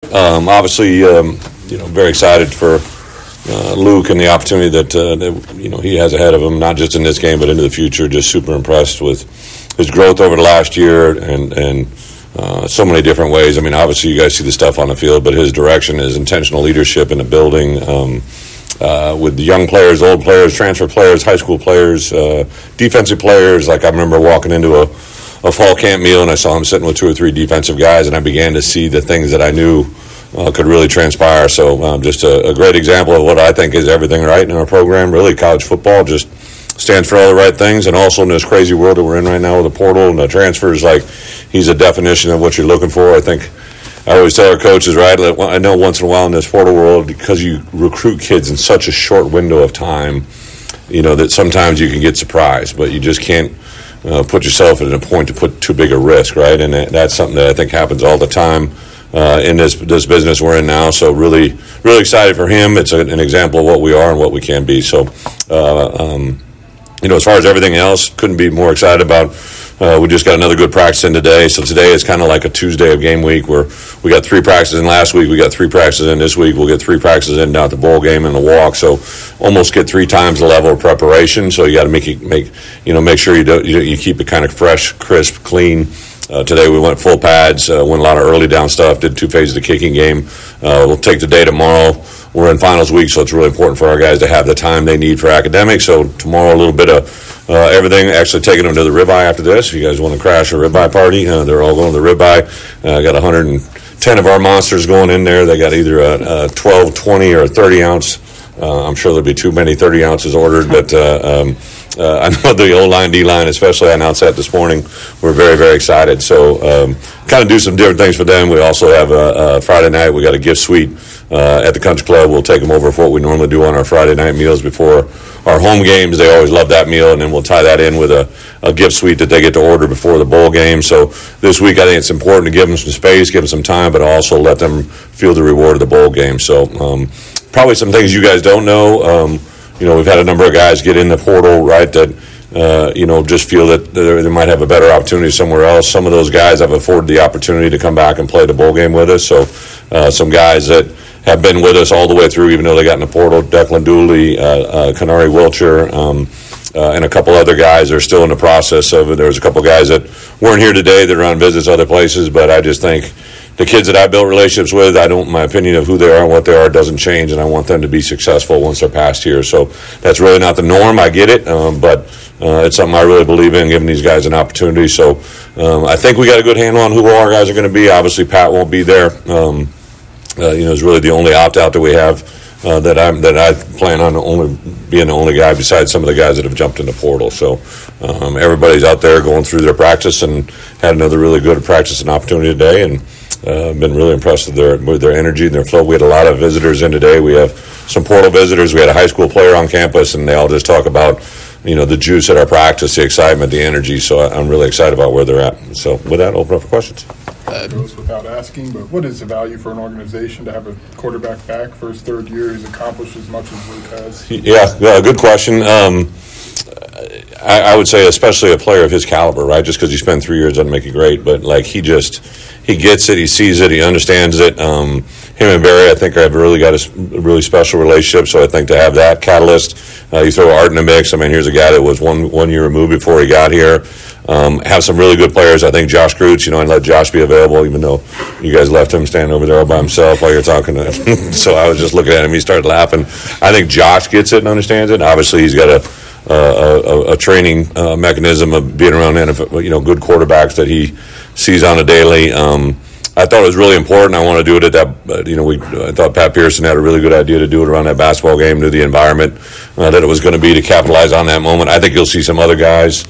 Obviously, very excited for Luke and the opportunity that he has ahead of him, not just in this game but into the future. Just super impressed with his growth over the last year and so many different ways. I mean, obviously you guys see the stuff on the field, but his direction, his intentional leadership in the building, with the young players, old players, transfer players, high school players, defensive players. Like I remember walking into a fall camp meal and I saw him sitting with 2 or 3 defensive guys, and I began to see the things that I knew could really transpire. So just a great example of what I think is everything right in our program. Really, college football just stands for all the right things, and also in this crazy world that we're in right now with the portal and the transfers, like he's a definition of what you're looking for. I think I always tell our coaches, right, I know once in a while in this portal world, because you recruit kids in such a short window of time, that sometimes you can get surprised, but you just can't put yourself at a point to put too big a risk, right? And that's something that I think happens all the time in this business we're in now. So really, really excited for him. It's an example of what we are and what we can be. So, as far as everything else, couldn't be more excited about. We just got another good practice in today. So today is kind of like a Tuesday of game week where we got 3 practices in last week. We got 3 practices in this week. We'll get 3 practices in down at the bowl game and the walk. So almost get 3 times the level of preparation. So you got to make sure you keep it kind of fresh, crisp, clean. Today we went full pads, went a lot of early down stuff, did 2 phases of the kicking game. We'll take the day tomorrow. We're in finals week, so it's really important for our guys to have the time they need for academics. So tomorrow a little bit of everything, actually taking them to the ribeye after this. If you guys want to crash a ribeye party, they're all going to the ribeye. Got 110 of our monsters going in there. They got either a 12, 20, or a 30 ounce. I'm sure there'll be too many 30 ounces ordered, but I know the O-line, D-line especially, I announced that this morning. We're very, very excited. So kind of do some different things for them. We also have a Friday night. We got a gift suite at the country club. We'll take them over for what we normally do on our Friday night meals before our home games. They always love that meal, and then we'll tie that in with a gift suite that they get to order before the bowl game. So this week I think it's important to give them some space, give them some time, but also let them feel the reward of the bowl game. So probably some things you guys don't know. We've had a number of guys get in the portal, right, that just feel that they might have a better opportunity somewhere else. Some of those guys have afforded the opportunity to come back and play the bowl game with us. So some guys that have been with us all the way through, even though they got in the portal, Declan Dooley, Kanari Wilcher, and a couple other guys are still in the process of it. There's a couple guys that weren't here today that are on visits other places, but I just think the kids that I built relationships with, my opinion of who they are and what they are doesn't change, and I want them to be successful once they're past here. So that's really not the norm. I get it, but it's something I really believe in, giving these guys an opportunity. So I think we got a good handle on who all our guys are going to be. Obviously, Pat won't be there. Is really the only opt-out that we have that I plan on only being the only guy besides some of the guys that have jumped in the portal. So everybody's out there going through their practice and had another really good practice and opportunity today, and been really impressed with their energy and their flow. We had a lot of visitors in today. We have some portal visitors. We had a high school player on campus, and they all just talk about the juice at our practice, the excitement, the energy. So I'm really excited about where they're at. So with that, open up for questions. It goes without asking, but what is the value for an organization to have a quarterback back for his 3rd year? He's accomplished as much as Luke has. Yeah, good question. I would say especially a player of his caliber, right? Just because you spend 3 years doesn't make it great, but like he gets it, he sees it, he understands it. Him and Barry, I think, have really got a really special relationship. So I think to have that catalyst, you throw Art in the mix. I mean, here's a guy that was one year removed before he got here. Have some really good players. I think Josh Groots, and let Josh be available, even though you guys left him standing over there all by himself while you're talking to him. So I was just looking at him. He started laughing. I think Josh gets it and understands it. Obviously, he's got a training mechanism of being around NFL, good quarterbacks that he sees on a daily. I thought it was really important. I want to do it at that. I thought Pat Pearson had a really good idea to do it around that basketball game, knew the environment that it was going to be to capitalize on that moment. I think you'll see some other guys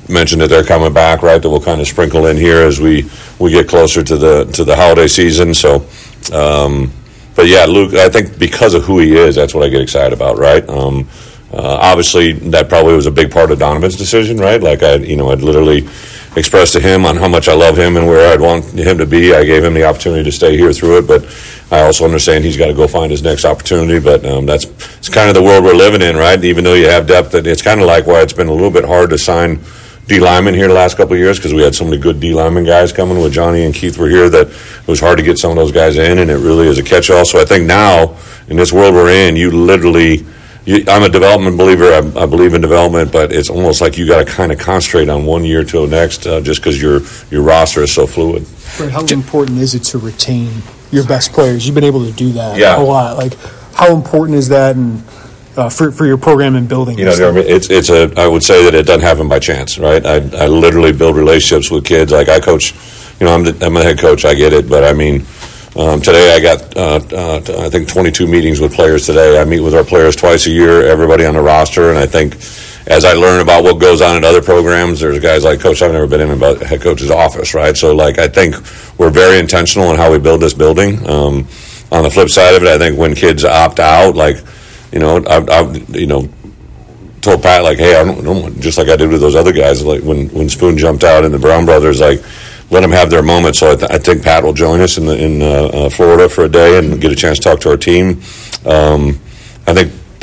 mention that they're coming back, right? That will kind of sprinkle in here as we get closer to the holiday season. So, but yeah, Luke, I think because of who he is, that's what I get excited about, right? Obviously, that probably was a big part of Donovan's decision, right? Like I'd literally expressed to him on how much I love him and where I'd want him to be. I gave him the opportunity to stay here through it, but I also understand he's got to go find his next opportunity. But it's kind of the world we're living in, right? Even though you have depth, it's kind of like why it's been a little bit hard to sign D linemen here the last couple of years because we had so many good D lineman guys coming with Johnny and Keith were here that it was hard to get some of those guys in, and it really is a catch-all. So I think now in this world we're in, I'm a development believer. I believe in development, but it's almost like you got to kind of concentrate on 1 year to the next just because your roster is so fluid. Bret, how important is it to retain your best players? You've been able to do that a lot. Like, how important is that and for your program and building? I would say that it doesn't happen by chance, right? I literally build relationships with kids. Like I coach, I'm a head coach. I get it, but I mean, today I got I think 22 meetings with players today. I meet with our players twice a year, everybody on the roster, and I think as I learn about what goes on in other programs, there's guys like, Coach, I've never been in about head coach's office, right? So like I think we're very intentional in how we build this building. On the flip side of it, I think when kids opt out, like I told Pat, like, hey, I don't just like I did with those other guys, like when Spoon jumped out and the Brown brothers, like, let them have their moment. So I think Pat will join us in Florida for a day and get a chance to talk to our team.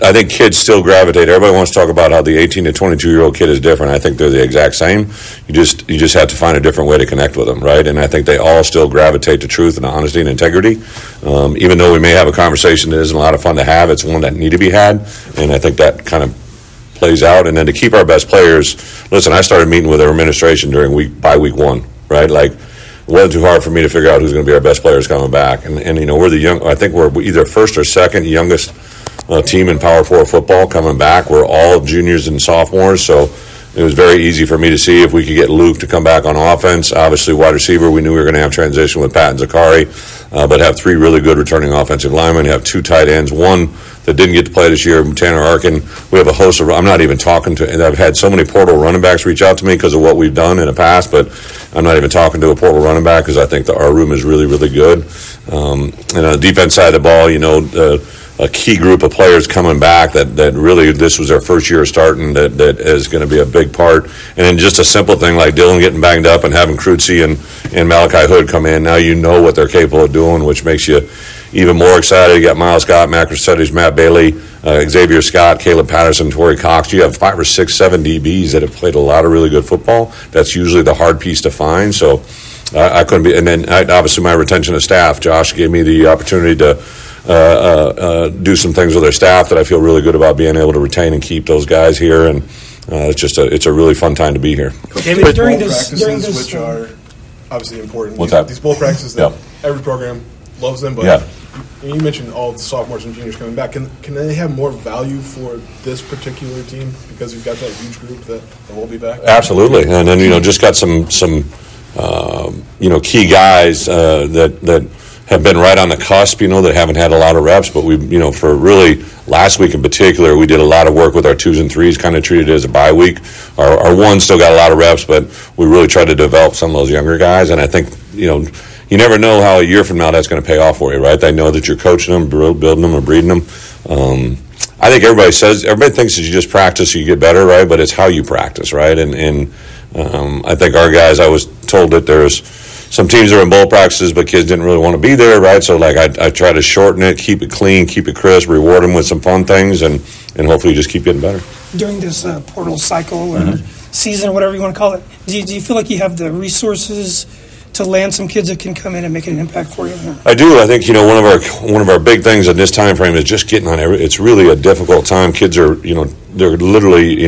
I think kids still gravitate. Everybody wants to talk about how the 18 to 22-year-old kid is different. I think they're the exact same. You just have to find a different way to connect with them, right? And I think they all still gravitate to truth and honesty and integrity. Even though we may have a conversation that isn't a lot of fun to have, it's one that need to be had. And I think that kind of plays out. And then to keep our best players, listen, I started meeting with our administration by week one, right? Like, it wasn't too hard for me to figure out who's going to be our best players coming back. And we're I think we're either first or second youngest team in Power 4 football coming back. We're all juniors and sophomores, so it was very easy for me to see if we could get Luke to come back on offense. Obviously, wide receiver, we knew we were going to have transition with Pat and Zakari, but have 3 really good returning offensive linemen, have 2 tight ends, one that didn't get to play this year, Tanner Arkin. We have a host of, I'm not even talking to, and I've had so many portal running backs reach out to me because of what we've done in the past, but I'm not even talking to a portal running back because I think our room is really, really good. And on the defense side of the ball, a key group of players coming back that really this was their first year starting that is going to be a big part. And then just a simple thing like Dylan getting banged up and having Crutsy and Malachi Hood come in. Now you know what they're capable of doing, which makes you even more excited. You got Miles Scott, Matt Cressettis, Matt Bailey, Xavier Scott, Caleb Patterson, Torrey Cox. You have 5 or 6, 7 DBs that have played a lot of really good football. That's usually the hard piece to find. So I couldn't be. And then obviously my retention of staff. Josh gave me the opportunity to do some things with their staff that I feel really good about being able to retain and keep those guys here, and it's a really fun time to be here. David, during this, which are obviously important. What's that? These bowl practices that every program loves them, but you mentioned all the sophomores and juniors coming back. Can they have more value for this particular team because you've got that huge group that will be back? Absolutely, and then just got some key guys that have been right on the cusp, that haven't had a lot of reps, but we, for really last week in particular, we did a lot of work with our 2s and 3s, kind of treated it as a bye week. Our 1s still got a lot of reps, but we really tried to develop some of those younger guys, and I think, you never know how a year from now that's going to pay off for you, right? They know that you're coaching them, building them, or breeding them. I think everybody thinks that you just practice, you get better, right? But it's how you practice, right? And I think our guys, I was told that there's some teams are in bowl practices, but kids didn't really want to be there, right? So, I try to shorten it, keep it clean, keep it crisp, reward them with some fun things, and hopefully just keep getting better. During this portal cycle or season or whatever you want to call it, do you feel like you have the resources to land some kids that can come in and make an impact for you? I do. I think, one of our big things in this time frame is just getting on it's really a difficult time. Kids are, they're literally,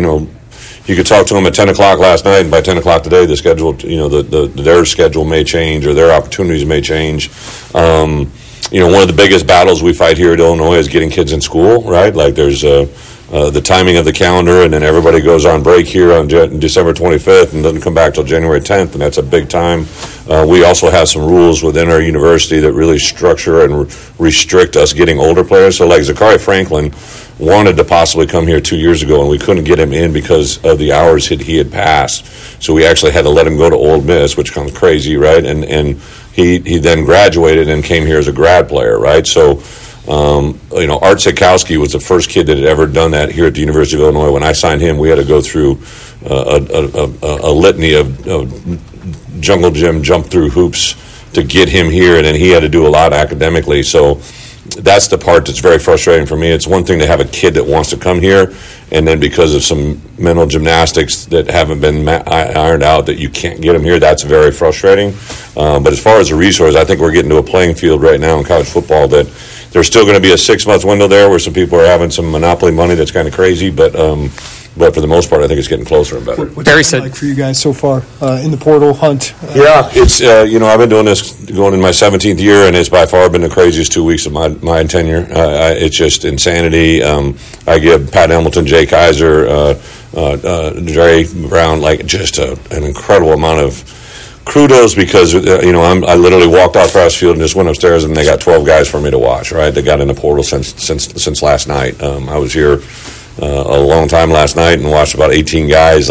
you could talk to them at 10 o'clock last night, and by 10 o'clock today, the schedule, their schedule may change or their opportunities may change. One of the biggest battles we fight here at Illinois is getting kids in school, right? Like there's the timing of the calendar, and then everybody goes on break here on December 25th and doesn't come back till January 10th, and that's a big time. We also have some rules within our university that really structure and restrict us getting older players. So like Zakari Franklin wanted to possibly come here 2 years ago, and we couldn't get him in because of the hours he had passed. So we actually had to let him go to Ole Miss, which comes crazy, right? And he then graduated and came here as a grad player, right? So, Art Sikowski was the first kid that had ever done that here at the University of Illinois. When I signed him, we had to go through a litany of jungle gym jump through hoops to get him here, and then he had to do a lot academically. So that's the part that's very frustrating for me. It's one thing to have a kid that wants to come here and then because of some mental gymnastics that haven't been ironed out, that you can't get them here. That's very frustrating. But as far as the resource, I think we're getting to a playing field right now in college football that there's still going to be a 6-month window there where some people are having some monopoly money that's kind of crazy, but for the most part, I think it's getting closer and better. What's it been like for you guys so far in the portal hunt? Yeah, it's I've been doing this going in my 17th year, and it's by far been the craziest 2 weeks of my tenure. It's just insanity. I give Pat Hamilton, Jay Kaiser, Dre Brown just an incredible amount of kudos because I literally walked off practice field and just went upstairs and they got 12 guys for me to watch. Right, they got in the portal since last night. I was here a long time last night and watched about 18 guys.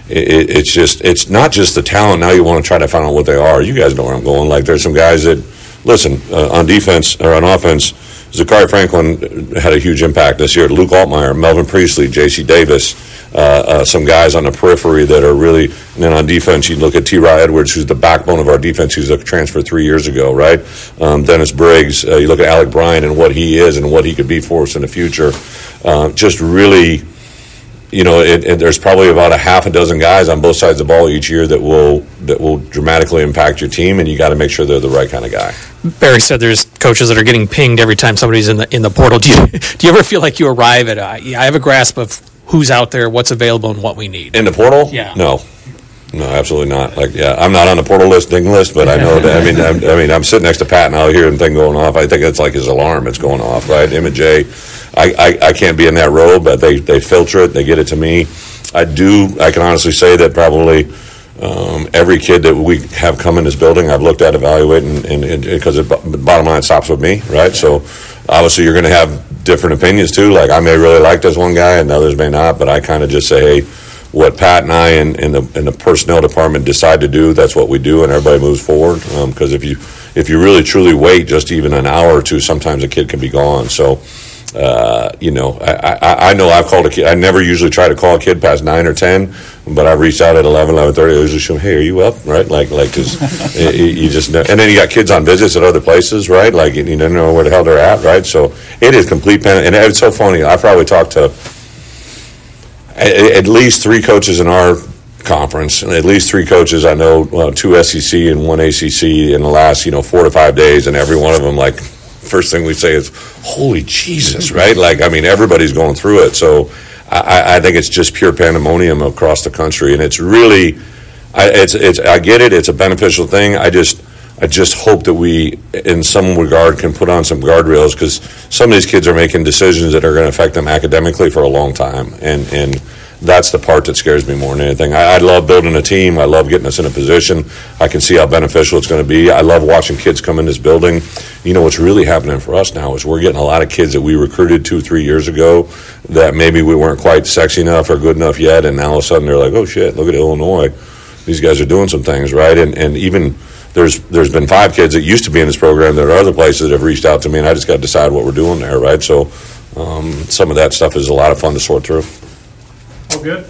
It's not just the talent. Now you want to try to find out what they are. You guys know where I'm going. There's some guys that listen on defense or on offense. Zachary Franklin had a huge impact this year. Luke Altmaier, Melvin Priestley, J.C. Davis, some guys on the periphery that are really. And then on defense, you look at T-Rod Edwards, who's the backbone of our defense. He's a transfer 3 years ago, right? Dennis Briggs. You look at Alec Bryan and what he is and what he could be for us in the future. Just really, there's probably about a half a dozen guys on both sides of the ball each year that will dramatically impact your team, and you got to make sure they're the right kind of guy. Barry said there's coaches that are getting pinged every time somebody's in the portal. Do you ever feel like you arrive at I have a grasp of who's out there, what's available, and what we need? In the portal? Yeah. No, absolutely not. I'm not on the portal ding list, but I know that. I'm sitting next to Pat and I'll hear him thing going off. I think it's like his alarm. It's going off, right? Him and Jay. I can't be in that role, but they filter it. They get it to me. I can honestly say that probably every kid that we have come in this building, I've looked at, evaluated, and because the bottom line stops with me, right? So obviously you're going to have different opinions too. I may really like this one guy and others may not, but I kind of just say, hey, what Pat and I and the personnel department decide to do, that's what we do, and everybody moves forward. Because if you really truly wait just even an hour or two, sometimes a kid can be gone. So. I know I've called a kid. I never usually try to call a kid past 9 or 10, but I've reached out at 11:30. I usually show them, hey, are you up? Right? Cause you just know. And then you got kids on visits at other places, right? You don't know where the hell they're at, right? So it is complete pen. And it's so funny. I probably talked to at least 3 coaches in our conference, and at least 3 coaches I know, 2 SEC and 1 ACC in the last 4 to 5 days, and every one of them first thing we say is, holy Jesus, right? Everybody's going through it. So I think it's just pure pandemonium across the country. And it's really, I get it. It's a beneficial thing. I just hope that we, in some regard, can put on some guardrails because some of these kids are making decisions that are going to affect them academically for a long time. And that's the part that scares me more than anything. I love building a team. I love getting us in a position. I can see how beneficial it's going to be. I love watching kids come in this building. What's really happening for us now is we're getting a lot of kids that we recruited 2-3 years ago that maybe we weren't quite sexy enough or good enough yet, and now all of a sudden they're like, oh shit, look at Illinois. These guys are doing some things, right? And even there's been 5 kids that used to be in this program that are other places that have reached out to me, and I just got to decide what we're doing there, right? So some of that stuff is a lot of fun to sort through. Oh, good.